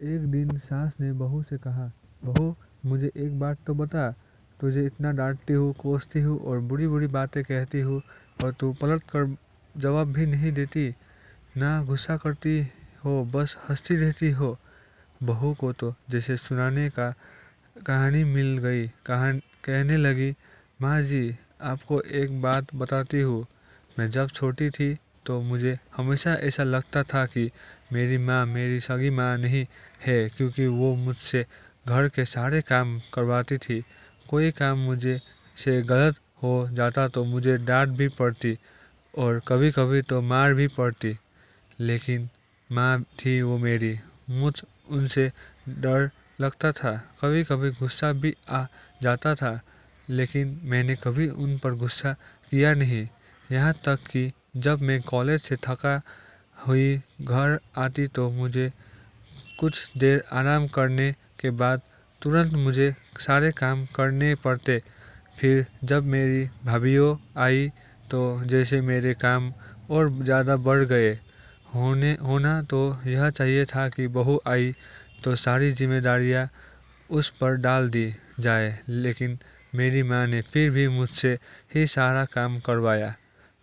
एक दिन सास ने बहू से कहा, बहू मुझे एक बात तो बता, तुझे इतना डांटती हूँ, कोसती हूँ और बुरी बुरी बातें कहती हूँ और तू पलट कर जवाब भी नहीं देती, ना गुस्सा करती हो, बस हंसती रहती हो। बहू को तो जैसे सुनाने का कहानी मिल गई। कहने लगी, माँ जी आपको एक बात बताती हूँ, मैं जब छोटी थी तो मुझे हमेशा ऐसा लगता था कि मेरी माँ मेरी सगी माँ नहीं है, क्योंकि वो मुझसे घर के सारे काम करवाती थी। कोई काम मुझे से गलत हो जाता तो मुझे डांट भी पड़ती और कभी कभी तो मार भी पड़ती, लेकिन माँ थी वो मेरी। मुझ उनसे डर लगता था, कभी कभी गुस्सा भी आ जाता था, लेकिन मैंने कभी उन पर गुस्सा किया नहीं। यहाँ तक कि जब मैं कॉलेज से थका हुई घर आती तो मुझे कुछ देर आराम करने के बाद तुरंत मुझे सारे काम करने पड़ते। फिर जब मेरी भाभीयों आई तो जैसे मेरे काम और ज़्यादा बढ़ गए। होना तो यह चाहिए था कि बहू आई तो सारी जिम्मेदारियाँ उस पर डाल दी जाए, लेकिन मेरी माँ ने फिर भी मुझसे ही सारा काम करवाया।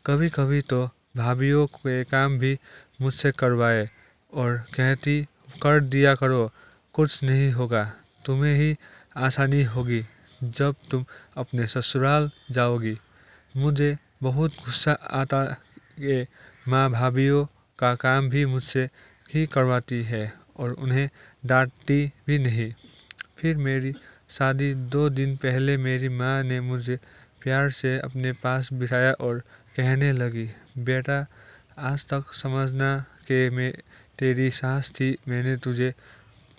कभी कभी तो भाभीयों के काम भी मुझसे करवाए और कहती, कर दिया करो, कुछ नहीं होगा, तुम्हें ही आसानी होगी जब तुम अपने ससुराल जाओगी। मुझे बहुत गुस्सा आता कि माँ भाभीयों का काम भी मुझसे ही करवाती है और उन्हें डांटती भी नहीं। फिर मेरी शादी 2 दिन पहले मेरी माँ ने मुझे प्यार से अपने पास बिठाया और कहने लगी, बेटा आज तक समझना कि मैं तेरी सास थी, मैंने तुझे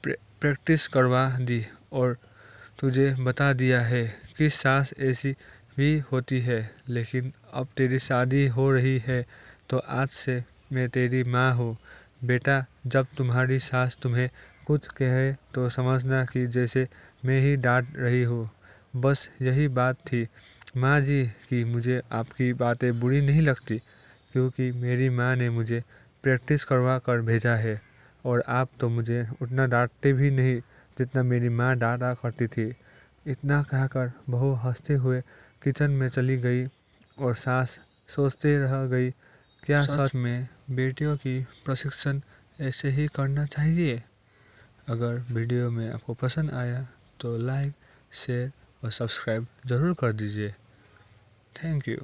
प्रैक्टिस करवा दी और तुझे बता दिया है कि सास ऐसी भी होती है, लेकिन अब तेरी शादी हो रही है तो आज से मैं तेरी माँ हूँ। बेटा जब तुम्हारी सास तुम्हें कुछ कहे तो समझना कि जैसे मैं ही डांट रही हूँ। बस यही बात थी माँ जी कि मुझे आपकी बातें बुरी नहीं लगती, क्योंकि मेरी माँ ने मुझे प्रैक्टिस करवा कर भेजा है और आप तो मुझे उतना डांटते भी नहीं जितना मेरी माँ डांटा करती थी। इतना कहकर बहू हंसते हुए किचन में चली गई और सास सोचते रह गई, क्या सच में बेटियों की प्रशिक्षण ऐसे ही करना चाहिए। अगर वीडियो में आपको पसंद आया तो लाइक, शेयर और सब्सक्राइब ज़रूर कर दीजिए। Thank you.